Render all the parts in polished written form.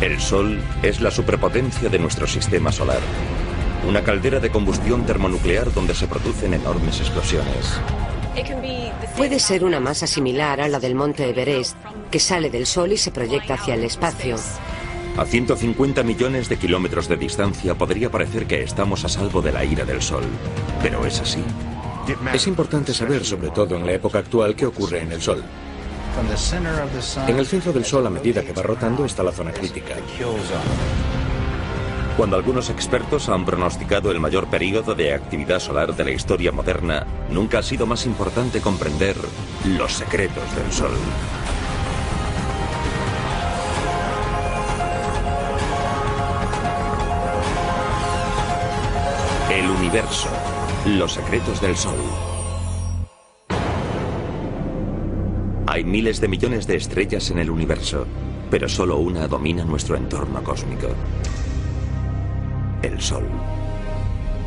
El Sol es la superpotencia de nuestro sistema solar. Una caldera de combustión termonuclear donde se producen enormes explosiones. Puede ser una masa similar a la del monte Everest, que sale del Sol y se proyecta hacia el espacio. A 150 millones de kilómetros de distancia podría parecer que estamos a salvo de la ira del Sol. ¿Pero es así? Es importante saber, sobre todo en la época actual, qué ocurre en el Sol. En el centro del Sol, a medida que va rotando, está la zona crítica. Cuando algunos expertos han pronosticado el mayor período de actividad solar de la historia moderna, nunca ha sido más importante comprender los secretos del Sol. El universo. Los secretos del Sol. Hay miles de millones de estrellas en el universo, pero solo una domina nuestro entorno cósmico. El Sol.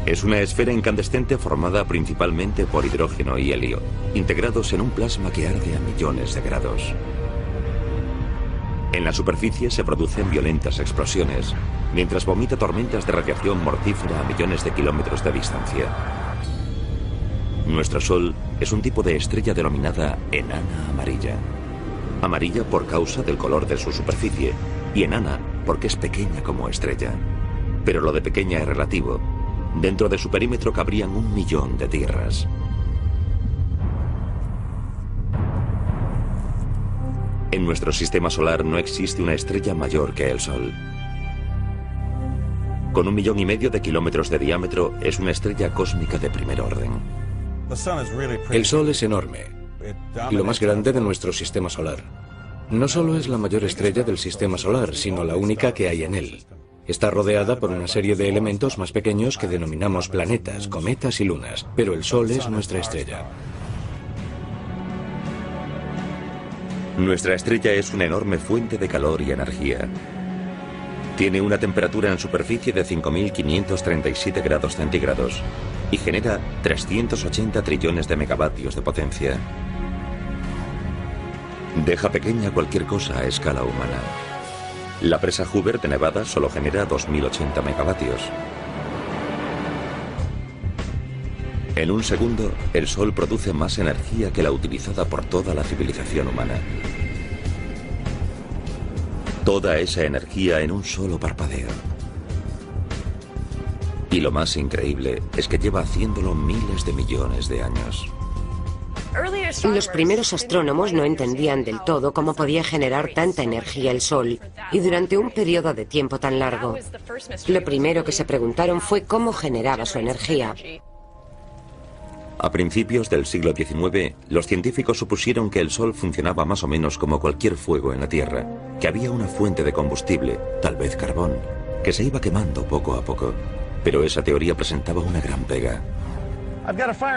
Es una esfera incandescente formada principalmente por hidrógeno y helio, integrados en un plasma que arde a millones de grados. En la superficie se producen violentas explosiones, mientras vomita tormentas de radiación mortífera a millones de kilómetros de distancia. Nuestro Sol es un tipo de estrella denominada enana amarilla. Amarilla por causa del color de su superficie y enana porque es pequeña como estrella. Pero lo de pequeña es relativo. Dentro de su perímetro cabrían 1 millón de tierras. En nuestro sistema solar no existe una estrella mayor que el Sol. Con 1,5 millones de kilómetros de diámetro, es una estrella cósmica de primer orden. El Sol es enorme y lo más grande de nuestro sistema solar. No solo es la mayor estrella del sistema solar, sino la única que hay en él. Está rodeada por una serie de elementos más pequeños que denominamos planetas, cometas y lunas, pero el Sol es nuestra estrella. Nuestra estrella es una enorme fuente de calor y energía. Tiene una temperatura en superficie de 5.537 grados centígrados y genera 380 trillones de megavatios de potencia. Deja pequeña cualquier cosa a escala humana. La presa Hoover de Nevada solo genera 2.080 megavatios. En un segundo, el Sol produce más energía que la utilizada por toda la civilización humana. Toda esa energía en un solo parpadeo. Y lo más increíble es que lleva haciéndolo miles de millones de años. Los primeros astrónomos no entendían del todo cómo podía generar tanta energía el Sol y durante un periodo de tiempo tan largo. Lo primero que se preguntaron fue cómo generaba su energía. A principios del siglo XIX, los científicos supusieron que el Sol funcionaba más o menos como cualquier fuego en la Tierra, que había una fuente de combustible, tal vez carbón, que se iba quemando poco a poco. Pero esa teoría presentaba una gran pega.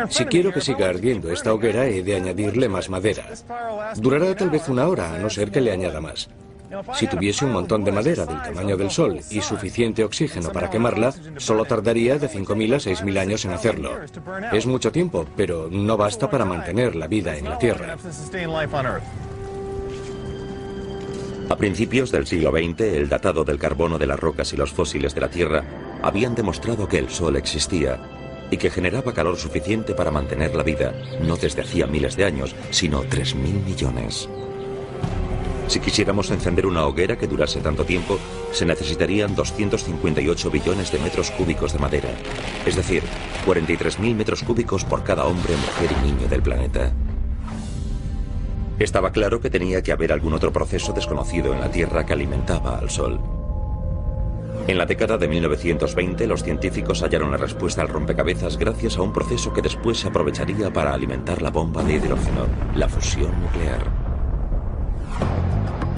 Si quiero que siga ardiendo esta hoguera, he de añadirle más madera. Durará tal vez 1 hora, a no ser que le añada más. Si tuviese un montón de madera del tamaño del Sol y suficiente oxígeno para quemarla, solo tardaría de 5.000 a 6.000 años en hacerlo. Es mucho tiempo, pero no basta para mantener la vida en la Tierra. A principios del siglo XX, el datado del carbono de las rocas y los fósiles de la Tierra habían demostrado que el Sol existía y que generaba calor suficiente para mantener la vida, no desde hacía miles de años, sino 3.000 millones. Si quisiéramos encender una hoguera que durase tanto tiempo, se necesitarían 258 billones de metros cúbicos de madera, es decir, 43.000 metros cúbicos por cada hombre, mujer y niño del planeta. Estaba claro que tenía que haber algún otro proceso desconocido en la Tierra que alimentaba al Sol. En la década de 1920, los científicos hallaron la respuesta al rompecabezas gracias a un proceso que después se aprovecharía para alimentar la bomba de hidrógeno, la fusión nuclear.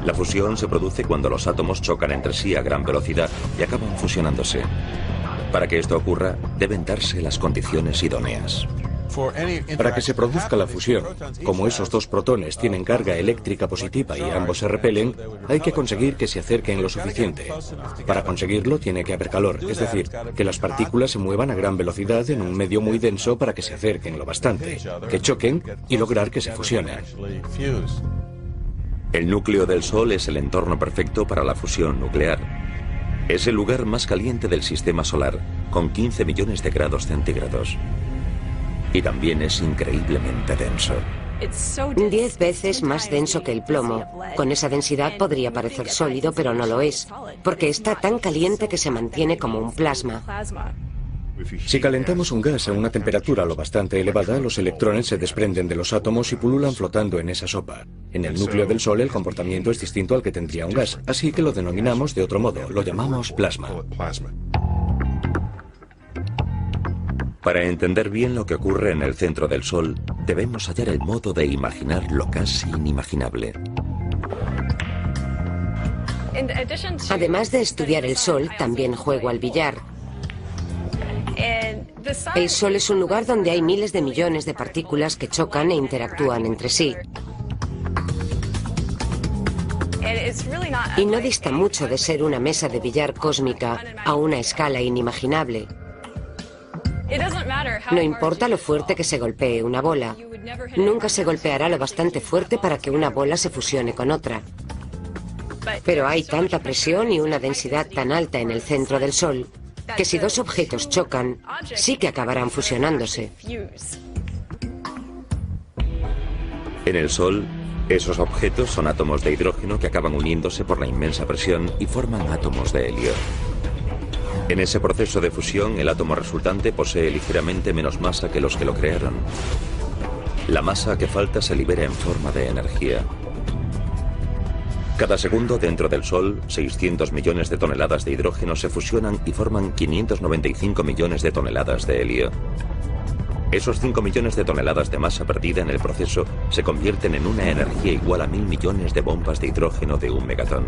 La fusión se produce cuando los átomos chocan entre sí a gran velocidad y acaban fusionándose. Para que esto ocurra, deben darse las condiciones idóneas. Para que se produzca la fusión, como esos dos protones tienen carga eléctrica positiva y ambos se repelen, hay que conseguir que se acerquen lo suficiente. Para conseguirlo tiene que haber calor, es decir, que las partículas se muevan a gran velocidad en un medio muy denso para que se acerquen lo bastante, que choquen y lograr que se fusionen. El núcleo del Sol es el entorno perfecto para la fusión nuclear. Es el lugar más caliente del sistema solar, con 15 millones de grados centígrados. Y también es increíblemente denso. 10 veces más denso que el plomo. Con esa densidad podría parecer sólido, pero no lo es, porque está tan caliente que se mantiene como un plasma. Si calentamos un gas a una temperatura lo bastante elevada, los electrones se desprenden de los átomos y pululan flotando en esa sopa. En el núcleo del Sol el comportamiento es distinto al que tendría un gas, así que lo denominamos de otro modo, lo llamamos plasma. Para entender bien lo que ocurre en el centro del Sol, debemos hallar el modo de imaginar lo casi inimaginable. Además de estudiar el Sol, también juego al billar. El Sol es un lugar donde hay miles de millones de partículas que chocan e interactúan entre sí. Y no dista mucho de ser una mesa de billar cósmica a una escala inimaginable. No importa lo fuerte que se golpee una bola, nunca se golpeará lo bastante fuerte para que una bola se fusione con otra. Pero hay tanta presión y una densidad tan alta en el centro del Sol que si dos objetos chocan, sí que acabarán fusionándose. En el Sol, esos objetos son átomos de hidrógeno que acaban uniéndose por la inmensa presión y forman átomos de helio. En ese proceso de fusión, el átomo resultante posee ligeramente menos masa que los que lo crearon. La masa que falta se libera en forma de energía. Cada segundo dentro del Sol, 600 millones de toneladas de hidrógeno se fusionan y forman 595 millones de toneladas de helio. Esos 5 millones de toneladas de masa perdida en el proceso se convierten en una energía igual a 1000 millones de bombas de hidrógeno de 1 megatón.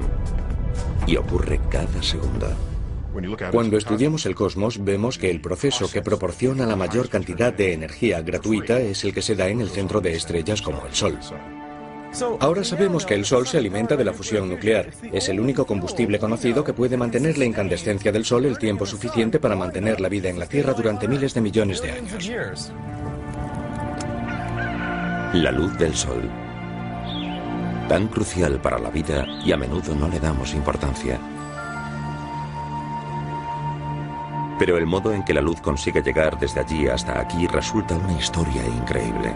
Y ocurre cada segundo. Cuando estudiamos el cosmos, vemos que el proceso que proporciona la mayor cantidad de energía gratuita es el que se da en el centro de estrellas como el Sol. Ahora sabemos que el Sol se alimenta de la fusión nuclear. Es el único combustible conocido que puede mantener la incandescencia del Sol el tiempo suficiente para mantener la vida en la Tierra durante miles de millones de años. La luz del Sol. Tan crucial para la vida y a menudo no le damos importancia. Pero el modo en que la luz consigue llegar desde allí hasta aquí resulta una historia increíble.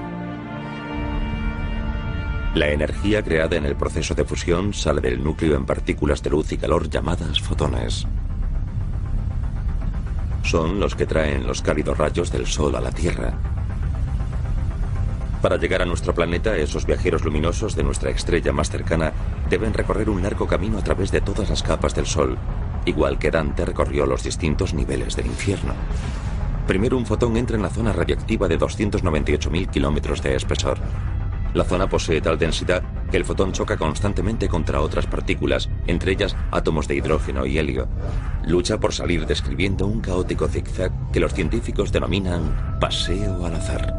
La energía creada en el proceso de fusión sale del núcleo en partículas de luz y calor llamadas fotones. Son los que traen los cálidos rayos del Sol a la Tierra. Para llegar a nuestro planeta, esos viajeros luminosos de nuestra estrella más cercana deben recorrer un largo camino a través de todas las capas del Sol, igual que Dante recorrió los distintos niveles del infierno. Primero un fotón entra en la zona radiactiva de 298.000 kilómetros de espesor. La zona posee tal densidad que el fotón choca constantemente contra otras partículas, entre ellas átomos de hidrógeno y helio. Lucha por salir describiendo un caótico zigzag que los científicos denominan paseo al azar.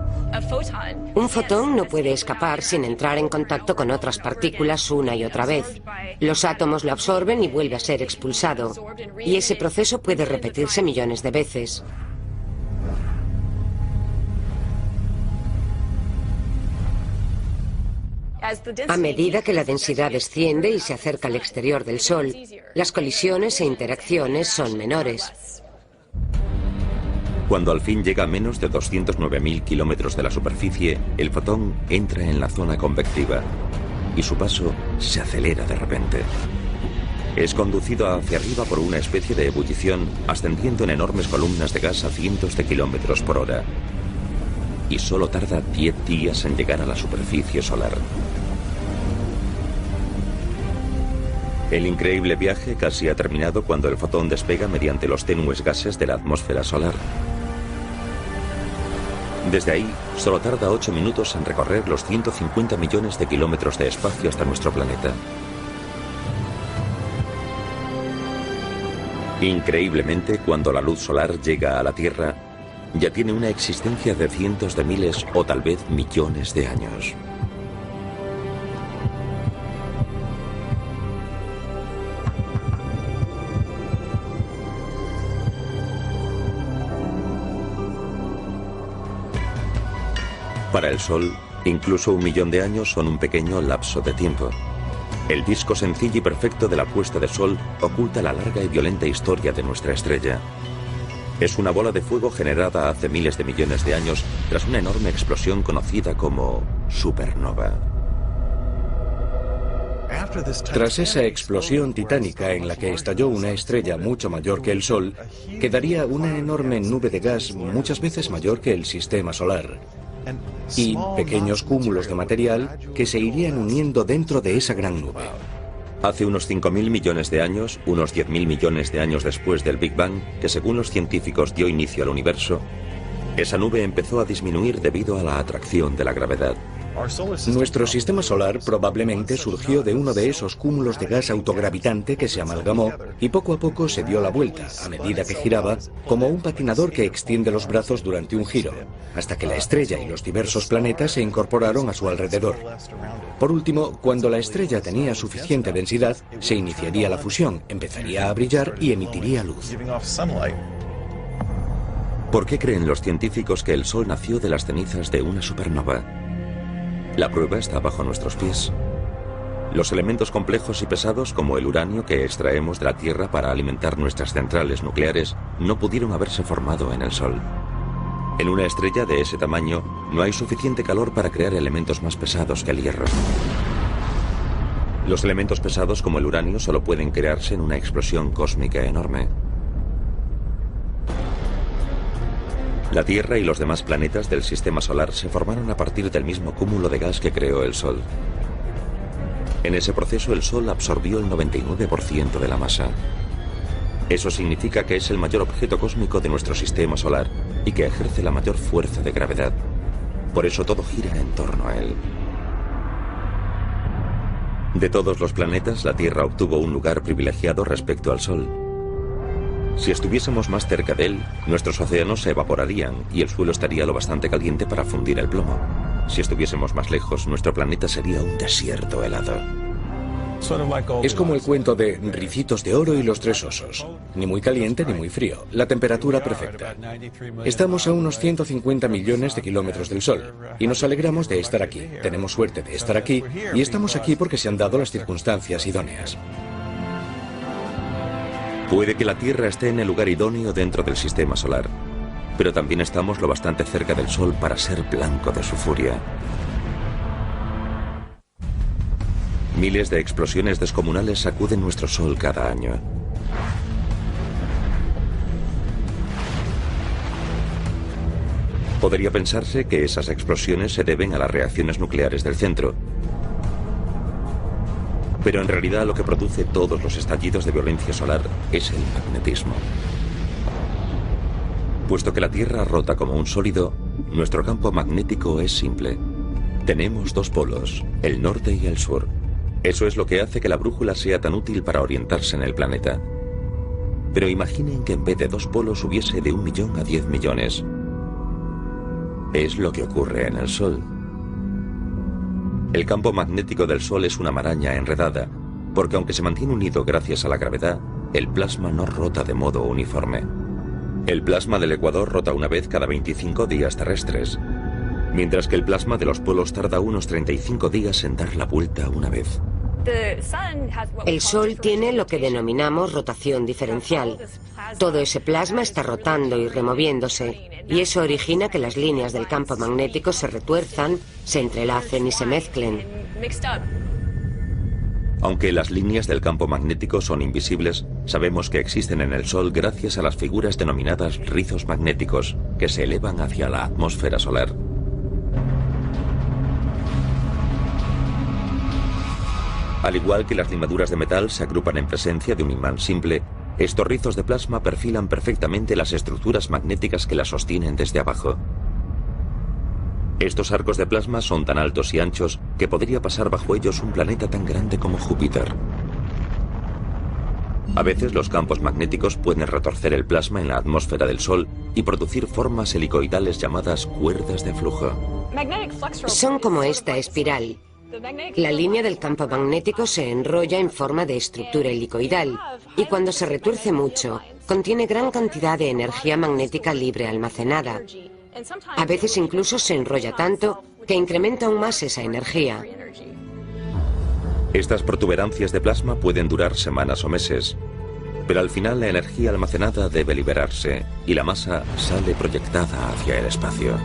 Un fotón no puede escapar sin entrar en contacto con otras partículas una y otra vez. Los átomos lo absorben y vuelve a ser expulsado. Y ese proceso puede repetirse millones de veces. A medida que la densidad desciende y se acerca al exterior del Sol, las colisiones e interacciones son menores. Cuando al fin llega a menos de 209.000 kilómetros de la superficie, el fotón entra en la zona convectiva y su paso se acelera de repente. Es conducido hacia arriba por una especie de ebullición, ascendiendo en enormes columnas de gas a cientos de kilómetros por hora. Y solo tarda 10 días en llegar a la superficie solar. El increíble viaje casi ha terminado cuando el fotón despega mediante los tenues gases de la atmósfera solar. Desde ahí, solo tarda 8 minutos en recorrer los 150 millones de kilómetros de espacio hasta nuestro planeta. Increíblemente, cuando la luz solar llega a la Tierra, ya tiene una existencia de cientos de miles o tal vez millones de años. Para el Sol, incluso 1 millón de años son un pequeño lapso de tiempo. El disco sencillo y perfecto de la puesta de sol oculta la larga y violenta historia de nuestra estrella. Es una bola de fuego generada hace miles de millones de años tras una enorme explosión conocida como supernova. Tras esa explosión titánica en la que estalló una estrella mucho mayor que el Sol, quedaría una enorme nube de gas muchas veces mayor que el sistema solar y pequeños cúmulos de material que se irían uniendo dentro de esa gran nube. Hace unos 5.000 millones de años, unos 10.000 millones de años después del Big Bang, que según los científicos dio inicio al universo, esa nube empezó a disminuir debido a la atracción de la gravedad. Nuestro sistema solar probablemente surgió de uno de esos cúmulos de gas autogravitante que se amalgamó y poco a poco se dio la vuelta, a medida que giraba, como un patinador que extiende los brazos durante un giro, hasta que la estrella y los diversos planetas se incorporaron a su alrededor. Por último, cuando la estrella tenía suficiente densidad, se iniciaría la fusión, empezaría a brillar y emitiría luz. ¿Por qué creen los científicos que el Sol nació de las cenizas de una supernova? La prueba está bajo nuestros pies. Los elementos complejos y pesados, como el uranio que extraemos de la Tierra para alimentar nuestras centrales nucleares, no pudieron haberse formado en el Sol. En una estrella de ese tamaño, no hay suficiente calor para crear elementos más pesados que el hierro. Los elementos pesados, como el uranio, solo pueden crearse en una explosión cósmica enorme. La Tierra y los demás planetas del sistema solar se formaron a partir del mismo cúmulo de gas que creó el Sol. En ese proceso el Sol absorbió el 99% de la masa. Eso significa que es el mayor objeto cósmico de nuestro sistema solar y que ejerce la mayor fuerza de gravedad. Por eso todo gira en torno a él. De todos los planetas, la Tierra obtuvo un lugar privilegiado respecto al Sol. Si estuviésemos más cerca de él, nuestros océanos se evaporarían y el suelo estaría lo bastante caliente para fundir el plomo. Si estuviésemos más lejos, nuestro planeta sería un desierto helado. Es como el cuento de Ricitos de Oro y los Tres Osos. Ni muy caliente ni muy frío. La temperatura perfecta. Estamos a unos 150 millones de kilómetros del Sol y nos alegramos de estar aquí. Tenemos suerte de estar aquí y estamos aquí porque se han dado las circunstancias idóneas. Puede que la Tierra esté en el lugar idóneo dentro del sistema solar, pero también estamos lo bastante cerca del Sol para ser blanco de su furia. Miles de explosiones descomunales sacuden nuestro Sol cada año. Podría pensarse que esas explosiones se deben a las reacciones nucleares del centro, pero en realidad lo que produce todos los estallidos de violencia solar es el magnetismo. Puesto que la Tierra rota como un sólido, nuestro campo magnético es simple. Tenemos dos polos, el norte y el sur. Eso es lo que hace que la brújula sea tan útil para orientarse en el planeta. Pero imaginen que en vez de dos polos hubiese de 1 millón a 10 millones. Es lo que ocurre en el Sol. El campo magnético del Sol es una maraña enredada, porque aunque se mantiene unido gracias a la gravedad, el plasma no rota de modo uniforme. El plasma del ecuador rota una vez cada 25 días terrestres, mientras que el plasma de los polos tarda unos 35 días en dar la vuelta una vez. El Sol tiene lo que denominamos rotación diferencial. Todo ese plasma está rotando y removiéndose, y eso origina que las líneas del campo magnético se retuerzan, se entrelacen y se mezclen. Aunque las líneas del campo magnético son invisibles, sabemos que existen en el Sol gracias a las figuras denominadas rizos magnéticos, que se elevan hacia la atmósfera solar. Al igual que las limaduras de metal se agrupan en presencia de un imán simple, estos rizos de plasma perfilan perfectamente las estructuras magnéticas que las sostienen desde abajo. Estos arcos de plasma son tan altos y anchos que podría pasar bajo ellos un planeta tan grande como Júpiter. A veces los campos magnéticos pueden retorcer el plasma en la atmósfera del Sol y producir formas helicoidales llamadas cuerdas de flujo. Son como esta espiral. La línea del campo magnético se enrolla en forma de estructura helicoidal y cuando se retuerce mucho, contiene gran cantidad de energía magnética libre almacenada. A veces incluso se enrolla tanto que incrementa aún más esa energía. Estas protuberancias de plasma pueden durar semanas o meses, pero al final la energía almacenada debe liberarse y la masa sale proyectada hacia el espacio.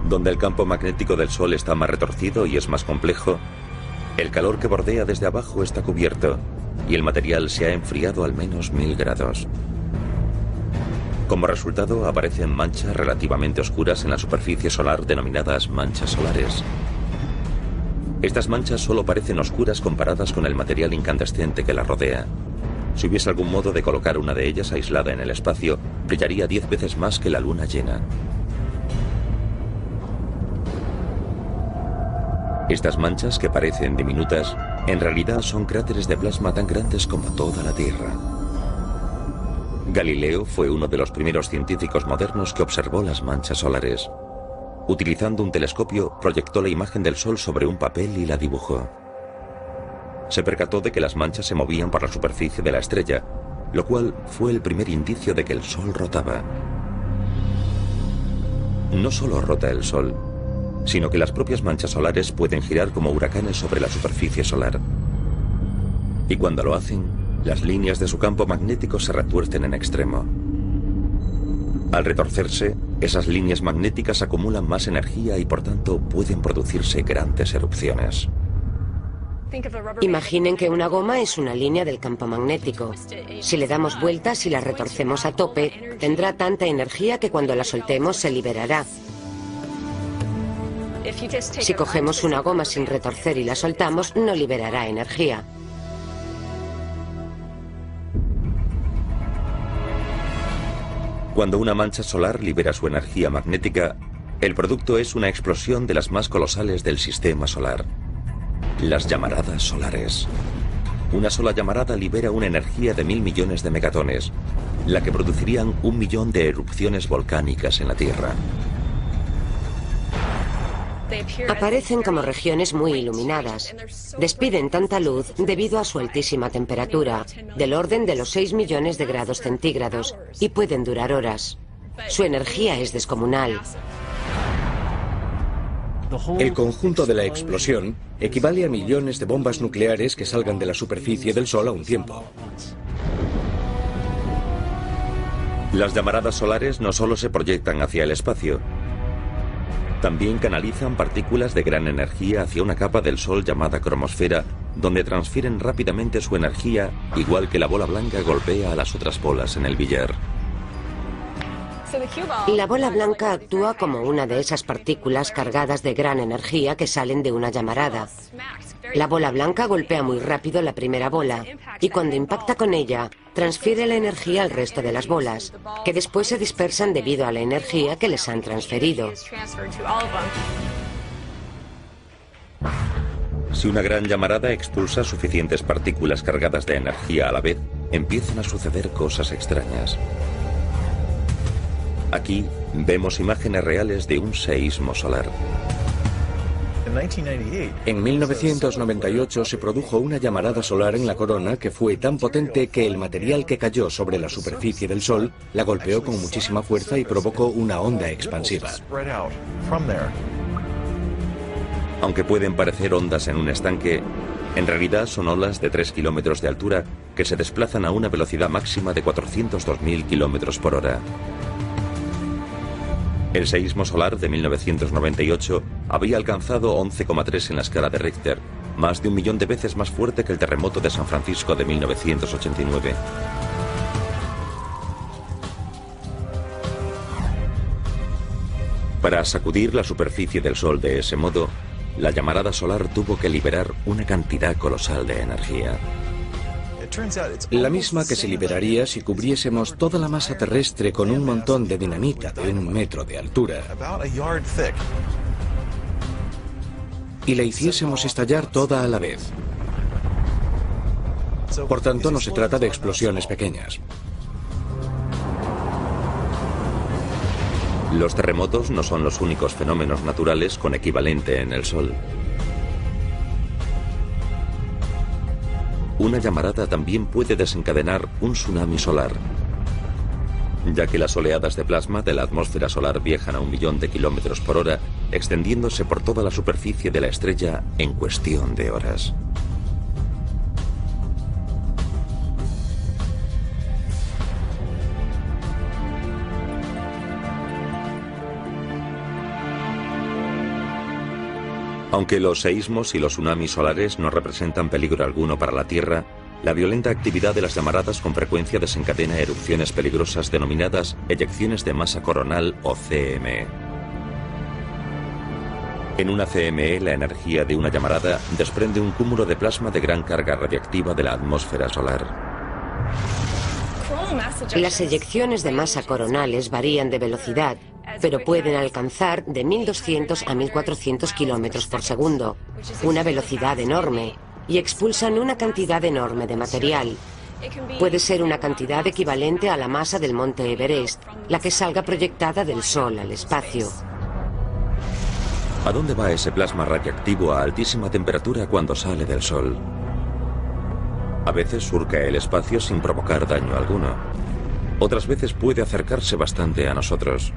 Donde el campo magnético del Sol está más retorcido y es más complejo, el calor que bordea desde abajo está cubierto y el material se ha enfriado al menos 1000 grados. Como resultado, aparecen manchas relativamente oscuras en la superficie solar denominadas manchas solares. Estas manchas solo parecen oscuras comparadas con el material incandescente que las rodea. Si hubiese algún modo de colocar una de ellas aislada en el espacio, brillaría 10 veces más que la luna llena. Estas manchas, que parecen diminutas, en realidad son cráteres de plasma tan grandes como toda la Tierra. Galileo fue uno de los primeros científicos modernos que observó las manchas solares. Utilizando un telescopio, proyectó la imagen del Sol sobre un papel y la dibujó. Se percató de que las manchas se movían por la superficie de la estrella, lo cual fue el primer indicio de que el Sol rotaba. No solo rota el Sol, sino que las propias manchas solares pueden girar como huracanes sobre la superficie solar. Y cuando lo hacen, las líneas de su campo magnético se retuercen en extremo. Al retorcerse, esas líneas magnéticas acumulan más energía y por tanto pueden producirse grandes erupciones. Imaginen que una goma es una línea del campo magnético. Si le damos vueltas y la retorcemos a tope, tendrá tanta energía que cuando la soltemos se liberará. Si cogemos una goma sin retorcer y la soltamos, no liberará energía. Cuando una mancha solar libera su energía magnética, el producto es una explosión de las más colosales del sistema solar. Las llamaradas solares. Una sola llamarada libera una energía de 1000 millones de megatones, la que producirían 1 millón de erupciones volcánicas en la Tierra. Aparecen como regiones muy iluminadas. Despiden tanta luz debido a su altísima temperatura, del orden de los 6 millones de grados centígrados, y pueden durar horas. Su energía es descomunal. El conjunto de la explosión equivale a millones de bombas nucleares que salgan de la superficie del Sol a un tiempo. Las llamaradas solares no solo se proyectan hacia el espacio, también canalizan partículas de gran energía hacia una capa del Sol llamada cromosfera, donde transfieren rápidamente su energía, igual que la bola blanca golpea a las otras bolas en el billar. La bola blanca actúa como una de esas partículas cargadas de gran energía que salen de una llamarada. La bola blanca golpea muy rápido la primera bola y cuando impacta con ella, transfiere la energía al resto de las bolas, que después se dispersan debido a la energía que les han transferido. Si una gran llamarada expulsa suficientes partículas cargadas de energía a la vez, empiezan a suceder cosas extrañas. Aquí vemos imágenes reales de un seísmo solar. En 1998 se produjo una llamarada solar en la corona que fue tan potente que el material que cayó sobre la superficie del Sol la golpeó con muchísima fuerza y provocó una onda expansiva. Aunque pueden parecer ondas en un estanque, en realidad son olas de 3 kilómetros de altura que se desplazan a una velocidad máxima de 402.000 kilómetros por hora. El seísmo solar de 1998 había alcanzado 11,3 en la escala de Richter, más de 1 millón de veces más fuerte que el terremoto de San Francisco de 1989. Para sacudir la superficie del Sol de ese modo, la llamarada solar tuvo que liberar una cantidad colosal de energía. La misma que se liberaría si cubriésemos toda la masa terrestre con un montón de dinamita de 1 metro de altura y la hiciésemos estallar toda a la vez. Por tanto, no se trata de explosiones pequeñas. Los terremotos no son los únicos fenómenos naturales con equivalente en el Sol. Una llamarada también puede desencadenar un tsunami solar. ya que las oleadas de plasma de la atmósfera solar viajan a 1 millón de kilómetros por hora, extendiéndose por toda la superficie de la estrella en cuestión de horas. Aunque los seísmos y los tsunamis solares no representan peligro alguno para la Tierra, la violenta actividad de las llamaradas con frecuencia desencadena erupciones peligrosas denominadas eyecciones de masa coronal o CME. En una CME, la energía de una llamarada desprende un cúmulo de plasma de gran carga radiactiva de la atmósfera solar. Las eyecciones de masa coronales varían de velocidad, pero pueden alcanzar de 1200 a 1400 kilómetros por segundo, una velocidad enorme, y expulsan una cantidad enorme de material. Puede ser una cantidad equivalente a la masa del monte Everest, la que salga proyectada del Sol al espacio. ¿A dónde va ese plasma radiactivo a altísima temperatura cuando sale del Sol? A veces surca el espacio sin provocar daño alguno. Otras veces puede acercarse bastante a nosotros.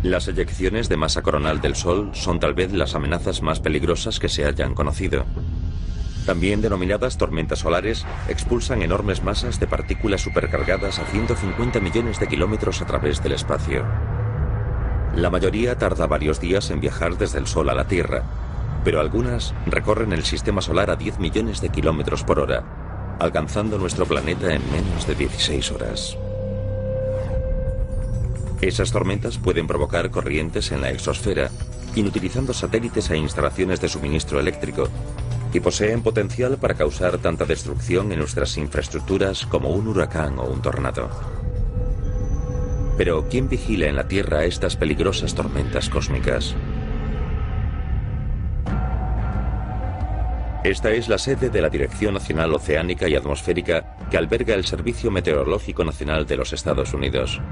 Las eyecciones de masa coronal del Sol son tal vez las amenazas más peligrosas que se hayan conocido. También denominadas tormentas solares, expulsan enormes masas de partículas supercargadas a 150 millones de kilómetros a través del espacio. La mayoría tarda varios días en viajar desde el Sol a la Tierra, pero algunas recorren el sistema solar a 10 millones de kilómetros por hora, alcanzando nuestro planeta en menos de 16 horas. Esas tormentas pueden provocar corrientes en la exosfera, inutilizando satélites e instalaciones de suministro eléctrico, y poseen potencial para causar tanta destrucción en nuestras infraestructuras como un huracán o un tornado. Pero, ¿quién vigila en la Tierra estas peligrosas tormentas cósmicas? Esta es la sede de la Dirección Nacional Oceánica y Atmosférica que alberga el Servicio Meteorológico Nacional de los Estados Unidos.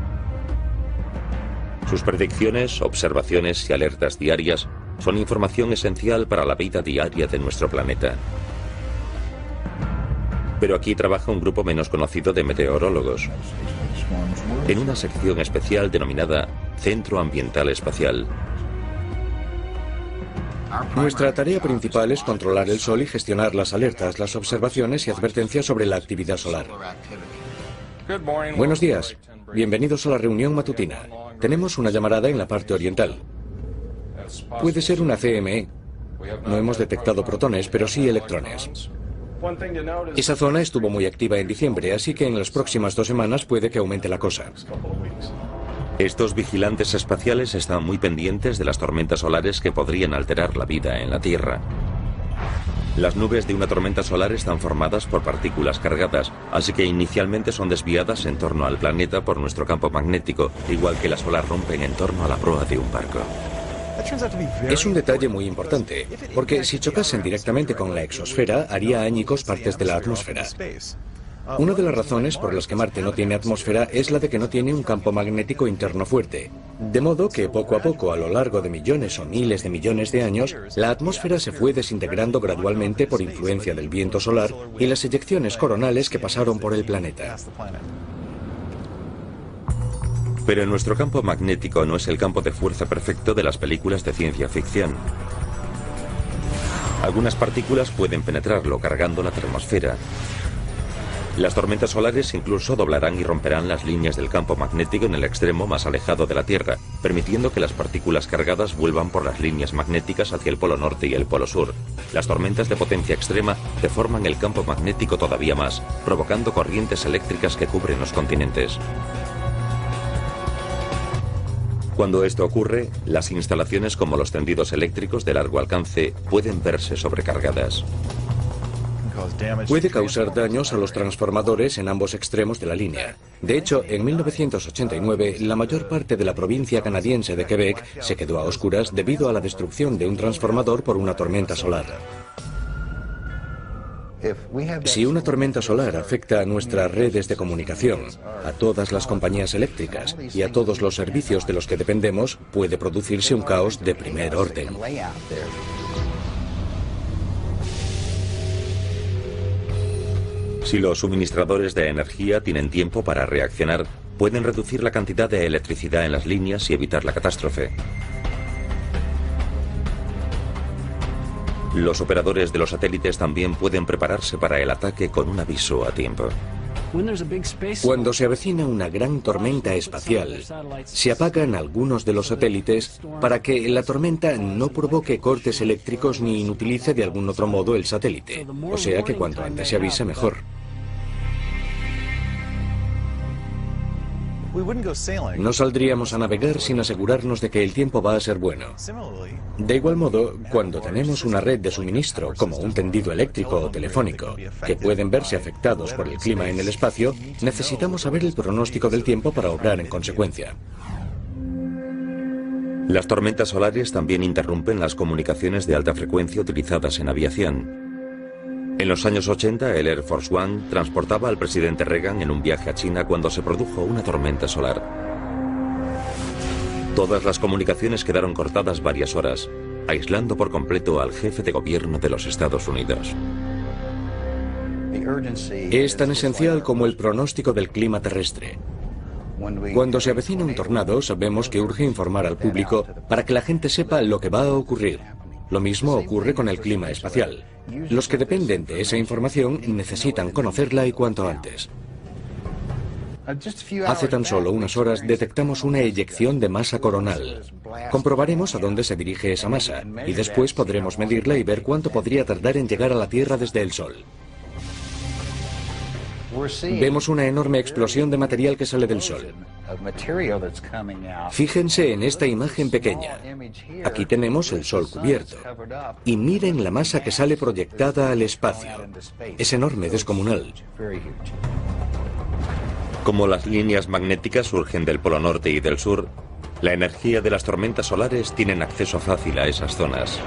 Sus predicciones, observaciones y alertas diarias son información esencial para la vida diaria de nuestro planeta. Pero aquí trabaja un grupo menos conocido de meteorólogos, en una sección especial denominada Centro Ambiental Espacial. Nuestra tarea principal es controlar el Sol y gestionar las alertas, las observaciones y advertencias sobre la actividad solar. Buenos días. Bienvenidos a la reunión matutina. Tenemos una llamarada en la parte oriental. Puede ser una CME. No hemos detectado protones, pero sí electrones. Esa zona estuvo muy activa en diciembre, así que en las próximas 2 semanas puede que aumente la cosa. Estos vigilantes espaciales están muy pendientes de las tormentas solares que podrían alterar la vida en la Tierra. Las nubes de una tormenta solar están formadas por partículas cargadas, así que inicialmente son desviadas en torno al planeta por nuestro campo magnético, igual que las olas rompen en torno a la proa de un barco. Es un detalle muy importante, porque si chocasen directamente con la exosfera, haría añicos partes de la atmósfera. Una de las razones por las que Marte no tiene atmósfera es la de que no tiene un campo magnético interno fuerte. De modo que poco a poco, a lo largo de millones o miles de millones de años, la atmósfera se fue desintegrando gradualmente por influencia del viento solar y las eyecciones coronales que pasaron por el planeta. Pero nuestro campo magnético no es el campo de fuerza perfecto de las películas de ciencia ficción. Algunas partículas pueden penetrarlo, cargando la termosfera. Las tormentas solares incluso doblarán y romperán las líneas del campo magnético en el extremo más alejado de la Tierra, permitiendo que las partículas cargadas vuelvan por las líneas magnéticas hacia el polo norte y el polo sur. Las tormentas de potencia extrema deforman el campo magnético todavía más, provocando corrientes eléctricas que cubren los continentes. Cuando esto ocurre, las instalaciones como los tendidos eléctricos de largo alcance pueden verse sobrecargadas. Puede causar daños a los transformadores en ambos extremos de la línea. De hecho, en 1989, la mayor parte de la provincia canadiense de Quebec se quedó a oscuras debido a la destrucción de un transformador por una tormenta solar. Si una tormenta solar afecta a nuestras redes de comunicación, a todas las compañías eléctricas y a todos los servicios de los que dependemos, puede producirse un caos de primer orden. Si los suministradores de energía tienen tiempo para reaccionar, pueden reducir la cantidad de electricidad en las líneas y evitar la catástrofe. Los operadores de los satélites también pueden prepararse para el ataque con un aviso a tiempo. Cuando se avecina una gran tormenta espacial, se apagan algunos de los satélites para que la tormenta no provoque cortes eléctricos ni inutilice de algún otro modo el satélite. O sea que cuanto antes se avise, mejor. No saldríamos a navegar sin asegurarnos de que el tiempo va a ser bueno. De igual modo, cuando tenemos una red de suministro, como un tendido eléctrico o telefónico, que pueden verse afectados por el clima en el espacio, necesitamos saber el pronóstico del tiempo para obrar en consecuencia. Las tormentas solares también interrumpen las comunicaciones de alta frecuencia utilizadas en aviación. En los años 80, el Air Force One transportaba al presidente Reagan en un viaje a China cuando se produjo una tormenta solar. Todas las comunicaciones quedaron cortadas varias horas, aislando por completo al jefe de gobierno de los Estados Unidos. Es tan esencial como el pronóstico del clima terrestre. Cuando se avecina un tornado, sabemos que urge informar al público para que la gente sepa lo que va a ocurrir. Lo mismo ocurre con el clima espacial. Los que dependen de esa información necesitan conocerla y cuanto antes. Hace tan solo unas horas detectamos una eyección de masa coronal. Comprobaremos a dónde se dirige esa masa y después podremos medirla y ver cuánto podría tardar en llegar a la Tierra desde el Sol. Vemos una enorme explosión de material que sale del Sol. Fíjense en esta imagen pequeña. Aquí tenemos el Sol cubierto. Y miren la masa que sale proyectada al espacio. Es enorme, descomunal. Como las líneas magnéticas surgen del Polo Norte y del Sur, la energía de las tormentas solares tienen acceso fácil a esas zonas.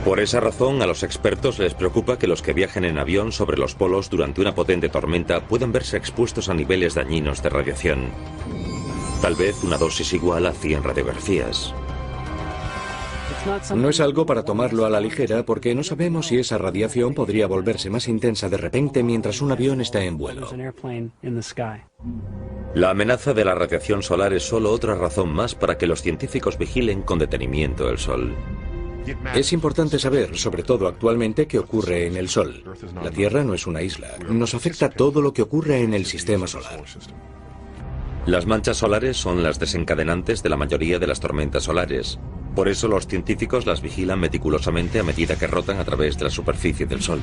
Por esa razón, a los expertos les preocupa que los que viajen en avión sobre los polos durante una potente tormenta puedan verse expuestos a niveles dañinos de radiación. Tal vez una dosis igual a 100 radiografías. No es algo para tomarlo a la ligera porque no sabemos si esa radiación podría volverse más intensa de repente mientras un avión está en vuelo. La amenaza de la radiación solar es solo otra razón más para que los científicos vigilen con detenimiento el Sol. Es importante saber, sobre todo actualmente, qué ocurre en el Sol. La Tierra no es una isla. Nos afecta todo lo que ocurre en el sistema solar. Las manchas solares son las desencadenantes de la mayoría de las tormentas solares. Por eso los científicos las vigilan meticulosamente a medida que rotan a través de la superficie del Sol.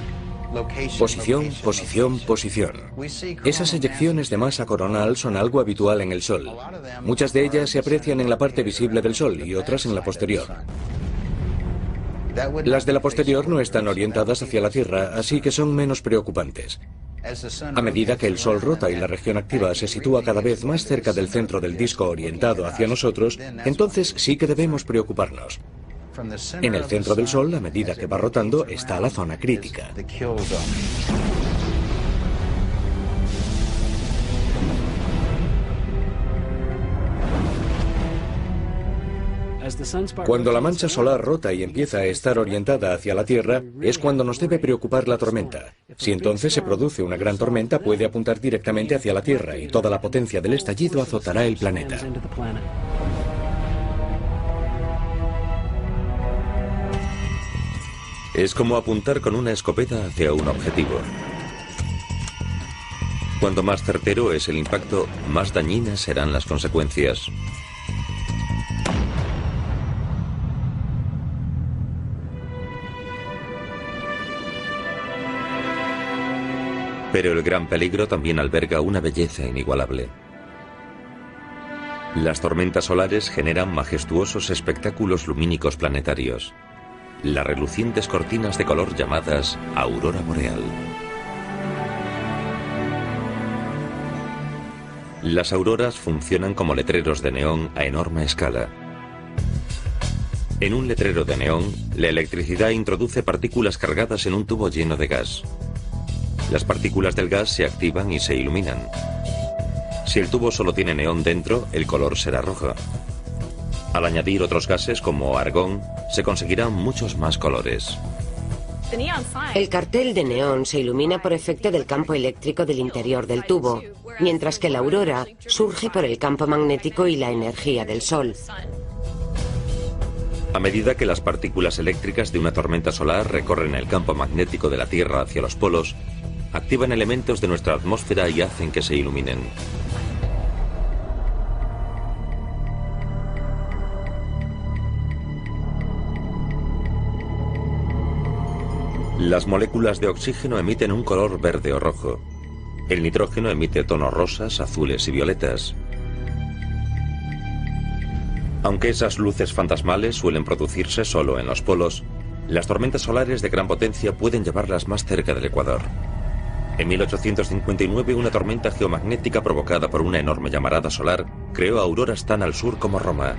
Posición, posición, posición. Esas eyecciones de masa coronal son algo habitual en el Sol. Muchas de ellas se aprecian en la parte visible del Sol y otras en la posterior. Las de la posterior no están orientadas hacia la Tierra, así que son menos preocupantes. A medida que el Sol rota y la región activa se sitúa cada vez más cerca del centro del disco orientado hacia nosotros, entonces sí que debemos preocuparnos. En el centro del Sol, a medida que va rotando, está la zona crítica. Cuando la mancha solar rota y empieza a estar orientada hacia la Tierra, es cuando nos debe preocupar la tormenta. Si entonces se produce una gran tormenta, puede apuntar directamente hacia la Tierra y toda la potencia del estallido azotará el planeta. Es como apuntar con una escopeta hacia un objetivo. Cuanto más certero es el impacto, más dañinas serán las consecuencias. Pero el gran peligro también alberga una belleza inigualable. Las tormentas solares generan majestuosos espectáculos lumínicos planetarios. Las relucientes cortinas de color llamadas aurora boreal. Las auroras funcionan como letreros de neón a enorme escala. En un letrero de neón, la electricidad introduce partículas cargadas en un tubo lleno de gas. Las partículas del gas se activan y se iluminan. Si el tubo solo tiene neón dentro, el color será rojo. Al añadir otros gases como argón, se conseguirán muchos más colores. El cartel de neón se ilumina por efecto del campo eléctrico del interior del tubo, mientras que la aurora surge por el campo magnético y la energía del Sol. A medida que las partículas eléctricas de una tormenta solar recorren el campo magnético de la Tierra hacia los polos, activan elementos de nuestra atmósfera y hacen que se iluminen. Las moléculas de oxígeno emiten un color verde o rojo. El nitrógeno emite tonos rosas, azules y violetas. Aunque esas luces fantasmales suelen producirse solo en los polos, las tormentas solares de gran potencia pueden llevarlas más cerca del ecuador. En 1859, una tormenta geomagnética provocada por una enorme llamarada solar creó auroras tan al sur como Roma.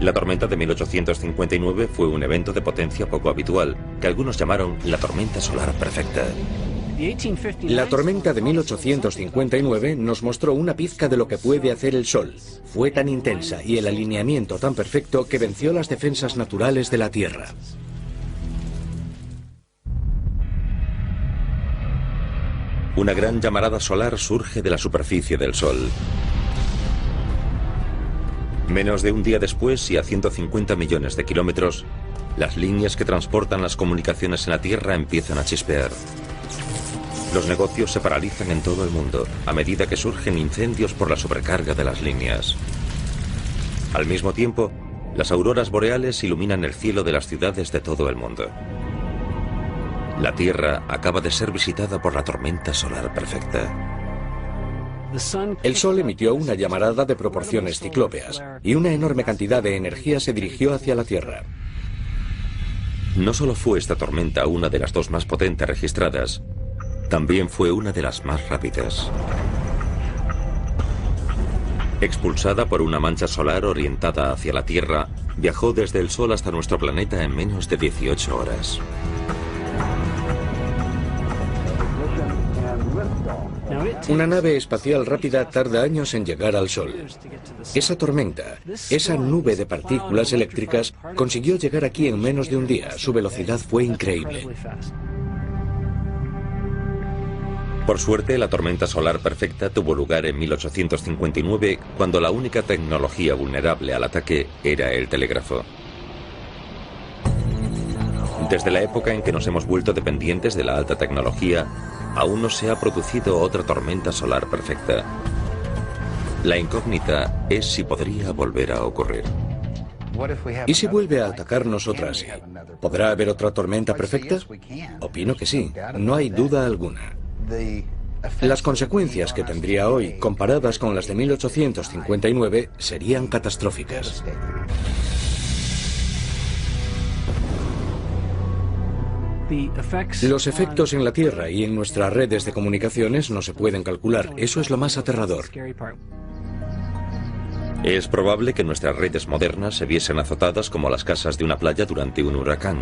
La tormenta de 1859 fue un evento de potencia poco habitual, que algunos llamaron la tormenta solar perfecta. La tormenta de 1859 nos mostró una pizca de lo que puede hacer el Sol. Fue tan intensa y el alineamiento tan perfecto que venció las defensas naturales de la Tierra. Una gran llamarada solar surge de la superficie del Sol. Menos de un día después y a 150 millones de kilómetros, las líneas que transportan las comunicaciones en la Tierra empiezan a chispear. Los negocios se paralizan en todo el mundo a medida que surgen incendios por la sobrecarga de las líneas. Al mismo tiempo, las auroras boreales iluminan el cielo de las ciudades de todo el mundo. La Tierra acaba de ser visitada por la tormenta solar perfecta. El Sol emitió una llamarada de proporciones ciclópeas y una enorme cantidad de energía se dirigió hacia la Tierra. No solo fue esta tormenta una de las dos más potentes registradas, también fue una de las más rápidas. Expulsada por una mancha solar orientada hacia la Tierra, viajó desde el Sol hasta nuestro planeta en menos de 18 horas. Una nave espacial rápida tarda años en llegar al Sol. Esa tormenta, esa nube de partículas eléctricas, consiguió llegar aquí en menos de un día. Su velocidad fue increíble. Por suerte, la tormenta solar perfecta tuvo lugar en 1859, cuando la única tecnología vulnerable al ataque era el telégrafo. Desde la época en que nos hemos vuelto dependientes de la alta tecnología, aún no se ha producido otra tormenta solar perfecta. La incógnita es si podría volver a ocurrir. ¿Y si vuelve a atacarnos otra así? ¿Podrá haber otra tormenta perfecta? Opino que sí, no hay duda alguna. Las consecuencias que tendría hoy, comparadas con las de 1859, serían catastróficas. Los efectos en la Tierra y en nuestras redes de comunicaciones no se pueden calcular. Eso es lo más aterrador. Es probable que nuestras redes modernas se viesen azotadas como las casas de una playa durante un huracán.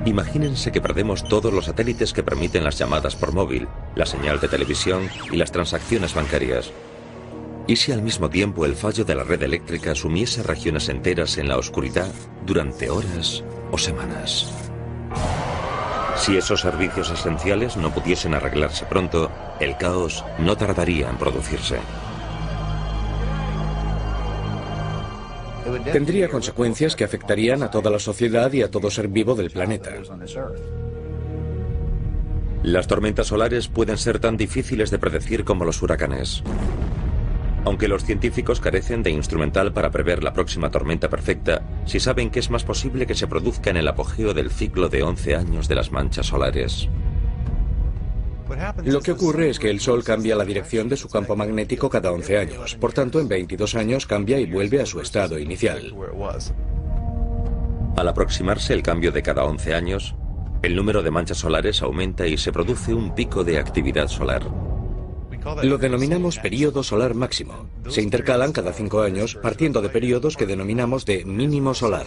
Imagínense que perdemos todos los satélites que permiten las llamadas por móvil, la señal de televisión y las transacciones bancarias. ¿Y si al mismo tiempo el fallo de la red eléctrica sumiese regiones enteras en la oscuridad durante horas o semanas? Si esos servicios esenciales no pudiesen arreglarse pronto, el caos no tardaría en producirse. Tendría consecuencias que afectarían a toda la sociedad y a todo ser vivo del planeta. Las tormentas solares pueden ser tan difíciles de predecir como los huracanes. Aunque los científicos carecen de instrumental para prever la próxima tormenta perfecta, sí saben que es más posible que se produzca en el apogeo del ciclo de 11 años de las manchas solares. Lo que ocurre es que el Sol cambia la dirección de su campo magnético cada 11 años. Por tanto, en 22 años cambia y vuelve a su estado inicial. Al aproximarse el cambio de cada 11 años, el número de manchas solares aumenta y se produce un pico de actividad solar. Lo denominamos período solar máximo. Se intercalan cada 5 años, partiendo de períodos que denominamos de mínimo solar.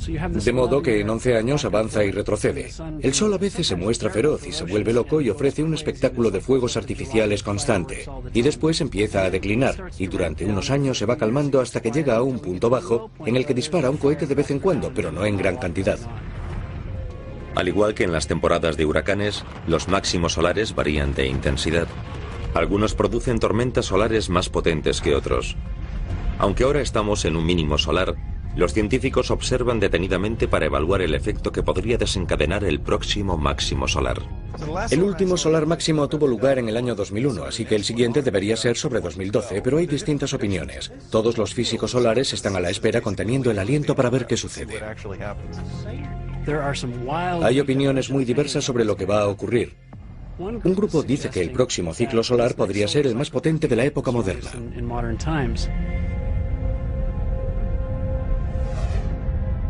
De modo que en 11 años avanza y retrocede. El Sol a veces se muestra feroz y se vuelve loco y ofrece un espectáculo de fuegos artificiales constante. Y después empieza a declinar, y durante unos años se va calmando hasta que llega a un punto bajo en el que dispara un cohete de vez en cuando, pero no en gran cantidad. Al igual que en las temporadas de huracanes, los máximos solares varían de intensidad. Algunos producen tormentas solares más potentes que otros. Aunque ahora estamos en un mínimo solar, los científicos observan detenidamente para evaluar el efecto que podría desencadenar el próximo máximo solar. El último solar máximo tuvo lugar en el año 2001, así que el siguiente debería ser sobre 2012, pero hay distintas opiniones. Todos los físicos solares están a la espera conteniendo el aliento para ver qué sucede. Hay opiniones muy diversas sobre lo que va a ocurrir. Un grupo dice que el próximo ciclo solar podría ser el más potente de la época moderna.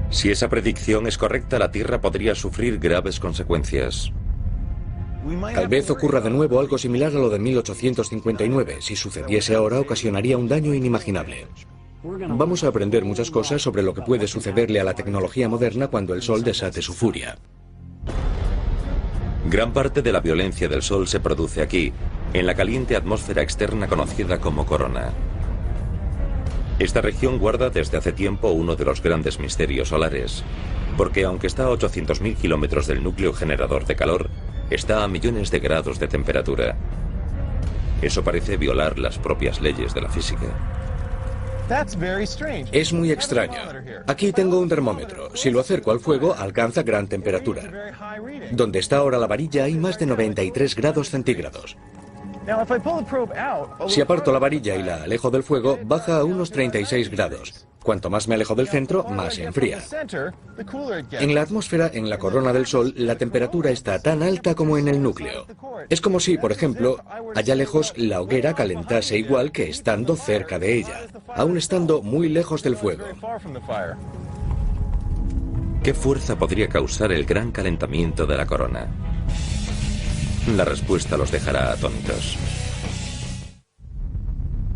Si esa predicción es correcta, la Tierra podría sufrir graves consecuencias. Tal vez ocurra de nuevo algo similar a lo de 1859. Si sucediese ahora, ocasionaría un daño inimaginable. Vamos a aprender muchas cosas sobre lo que puede sucederle a la tecnología moderna cuando el Sol desate su furia. Gran parte de la violencia del Sol se produce aquí, en la caliente atmósfera externa conocida como corona. Esta región guarda desde hace tiempo uno de los grandes misterios solares, porque aunque está a 800.000 kilómetros del núcleo generador de calor, está a millones de grados de temperatura. Eso parece violar las propias leyes de la física. Es muy extraño. Aquí tengo un termómetro. Si lo acerco al fuego, alcanza gran temperatura. Donde está ahora la varilla hay más de 93 grados centígrados. Si aparto la varilla y la alejo del fuego, baja a unos 36 grados. Cuanto más me alejo del centro, más se enfría. En la atmósfera, en la corona del Sol, la temperatura está tan alta como en el núcleo. Es como si, por ejemplo, allá lejos la hoguera calentase igual que estando cerca de ella, aún estando muy lejos del fuego. ¿Qué fuerza podría causar el gran calentamiento de la corona? La respuesta los dejará atónitos.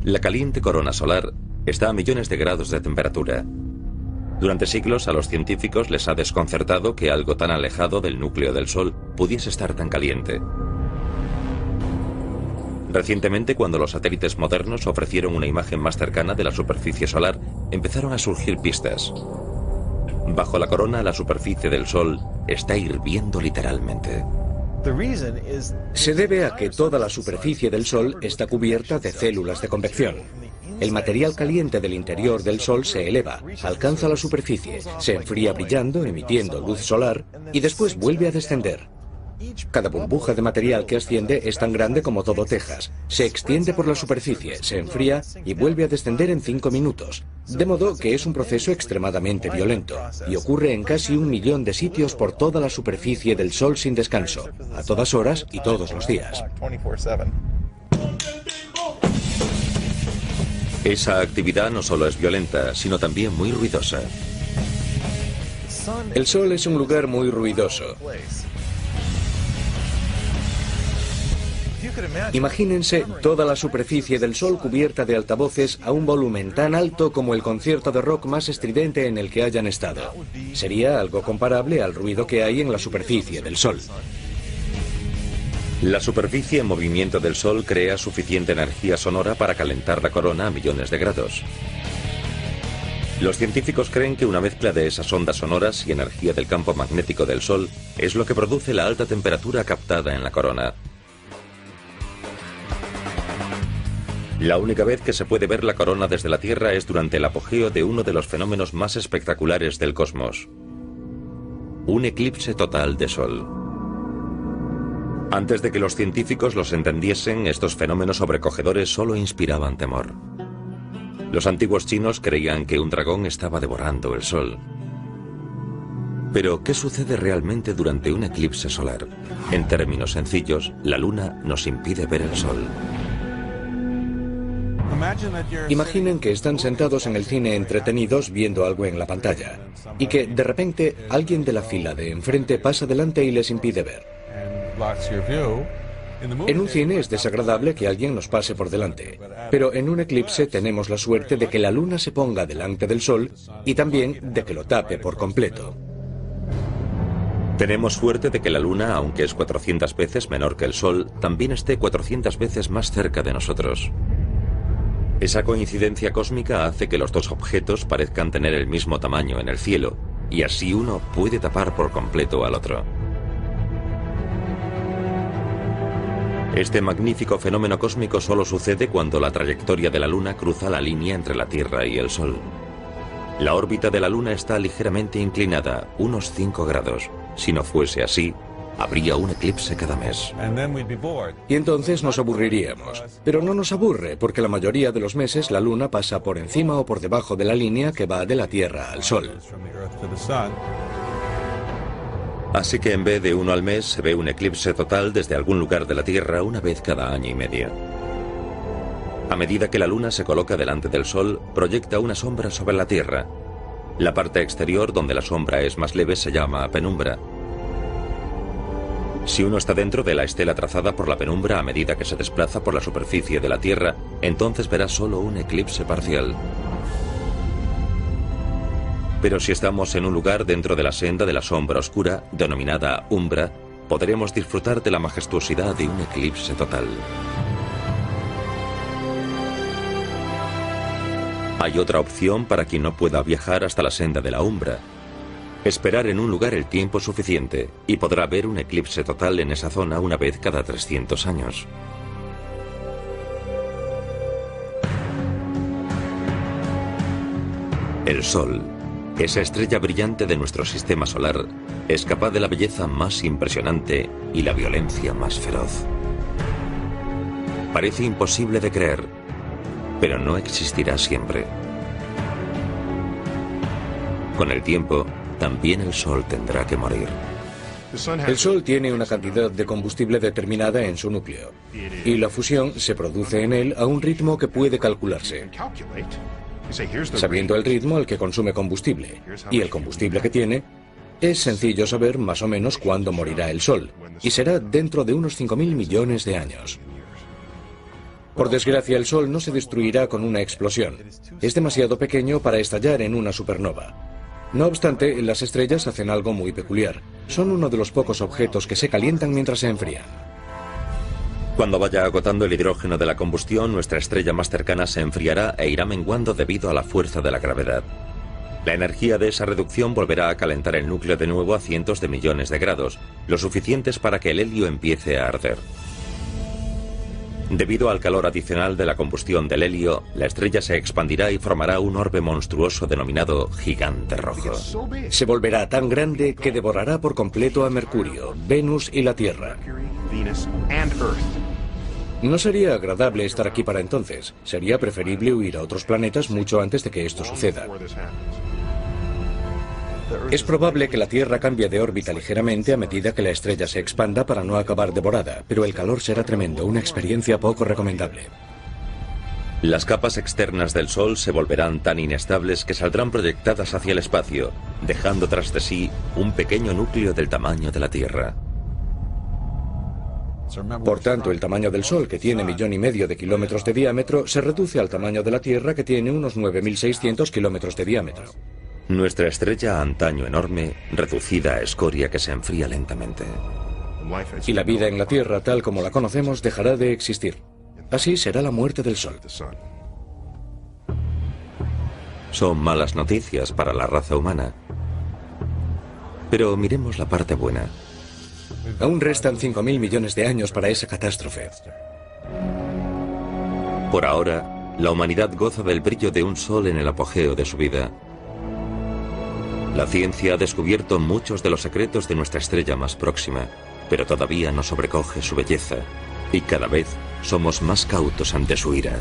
La caliente corona solar está a millones de grados de temperatura. Durante siglos a los científicos les ha desconcertado que algo tan alejado del núcleo del Sol pudiese estar tan caliente. Recientemente, cuando los satélites modernos ofrecieron una imagen más cercana de la superficie solar, empezaron a surgir pistas. Bajo la corona, la superficie del Sol está hirviendo literalmente. Se debe a que toda la superficie del Sol está cubierta de células de convección. El material caliente del interior del Sol se eleva, alcanza la superficie, se enfría brillando, emitiendo luz solar, y después vuelve a descender. Cada burbuja de material que asciende es tan grande como todo Texas. Se extiende por la superficie, se enfría y vuelve a descender en 5 minutos. De modo que es un proceso extremadamente violento y ocurre en casi 1 millón de sitios por toda la superficie del Sol sin descanso, a todas horas y todos los días. Esa actividad no solo es violenta, sino también muy ruidosa. El Sol es un lugar muy ruidoso. Imagínense toda la superficie del Sol cubierta de altavoces a un volumen tan alto como el concierto de rock más estridente en el que hayan estado. Sería algo comparable al ruido que hay en la superficie del Sol. La superficie en movimiento del Sol crea suficiente energía sonora para calentar la corona a millones de grados. Los científicos creen que una mezcla de esas ondas sonoras y energía del campo magnético del Sol es lo que produce la alta temperatura captada en la corona. La única vez que se puede ver la corona desde la Tierra es durante el apogeo de uno de los fenómenos más espectaculares del cosmos: un eclipse total de Sol. Antes de que los científicos los entendiesen, estos fenómenos sobrecogedores solo inspiraban temor. Los antiguos chinos creían que un dragón estaba devorando el Sol. Pero, ¿qué sucede realmente durante un eclipse solar? En términos sencillos, la Luna nos impide ver el Sol. Imaginen que están sentados en el cine entretenidos viendo algo en la pantalla y que de repente alguien de la fila de enfrente pasa delante y les impide ver. En un cine es desagradable que alguien nos pase por delante, pero en un eclipse tenemos la suerte de que la luna se ponga delante del sol y también de que lo tape por completo. Tenemos suerte de que la luna, aunque es 400 veces menor que el sol, también esté 400 veces más cerca de nosotros. Esa coincidencia cósmica hace que los dos objetos parezcan tener el mismo tamaño en el cielo, y así uno puede tapar por completo al otro. Este magnífico fenómeno cósmico solo sucede cuando la trayectoria de la Luna cruza la línea entre la Tierra y el Sol. La órbita de la Luna está ligeramente inclinada, unos 5 grados. Si no fuese así, habría un eclipse cada mes. Y entonces nos aburriríamos. Pero no nos aburre, porque la mayoría de los meses la Luna pasa por encima o por debajo de la línea que va de la Tierra al Sol. Así que en vez de uno al mes, se ve un eclipse total desde algún lugar de la Tierra una vez cada año y medio. A medida que la Luna se coloca delante del Sol, proyecta una sombra sobre la Tierra. La parte exterior, donde la sombra es más leve, se llama penumbra. Si uno está dentro de la estela trazada por la penumbra a medida que se desplaza por la superficie de la Tierra, entonces verá solo un eclipse parcial. Pero si estamos en un lugar dentro de la senda de la sombra oscura, denominada umbra, podremos disfrutar de la majestuosidad de un eclipse total. Hay otra opción para quien no pueda viajar hasta la senda de la umbra. Esperar en un lugar el tiempo suficiente y podrá ver un eclipse total en esa zona una vez cada 300 años. El Sol, esa estrella brillante de nuestro sistema solar, es capaz de la belleza más impresionante y la violencia más feroz. Parece imposible de creer, pero no existirá siempre. Con el tiempo, también el Sol tendrá que morir. El Sol tiene una cantidad de combustible determinada en su núcleo, y la fusión se produce en él a un ritmo que puede calcularse. Sabiendo el ritmo al que consume combustible y el combustible que tiene, es sencillo saber más o menos cuándo morirá el Sol, y será dentro de unos 5.000 millones de años. Por desgracia, el Sol no se destruirá con una explosión. Es demasiado pequeño para estallar en una supernova. No obstante, las estrellas hacen algo muy peculiar. Son uno de los pocos objetos que se calientan mientras se enfrían. Cuando vaya agotando el hidrógeno de la combustión, nuestra estrella más cercana se enfriará e irá menguando debido a la fuerza de la gravedad. La energía de esa reducción volverá a calentar el núcleo de nuevo a cientos de millones de grados, lo suficientes para que el helio empiece a arder. Debido al calor adicional de la combustión del helio, la estrella se expandirá y formará un orbe monstruoso denominado gigante rojo. Se volverá tan grande que devorará por completo a Mercurio, Venus y la Tierra. No sería agradable estar aquí para entonces. Sería preferible huir a otros planetas mucho antes de que esto suceda. Es probable que la Tierra cambie de órbita ligeramente a medida que la estrella se expanda para no acabar devorada, pero el calor será tremendo, una experiencia poco recomendable. Las capas externas del Sol se volverán tan inestables que saldrán proyectadas hacia el espacio, dejando tras de sí un pequeño núcleo del tamaño de la Tierra. Por tanto, el tamaño del Sol, que tiene 1,5 millones de kilómetros de diámetro, se reduce al tamaño de la Tierra, que tiene unos 9.600 kilómetros de diámetro. Nuestra estrella, antaño enorme, reducida a escoria que se enfría lentamente. Y la vida en la Tierra, tal como la conocemos, dejará de existir. Así será la muerte del Sol. Son malas noticias para la raza humana. Pero miremos la parte buena. Aún restan 5.000 millones de años para esa catástrofe. Por ahora, la humanidad goza del brillo de un sol en el apogeo de su vida. La ciencia ha descubierto muchos de los secretos de nuestra estrella más próxima, pero todavía no sobrecoge su belleza, y cada vez somos más cautos ante su ira.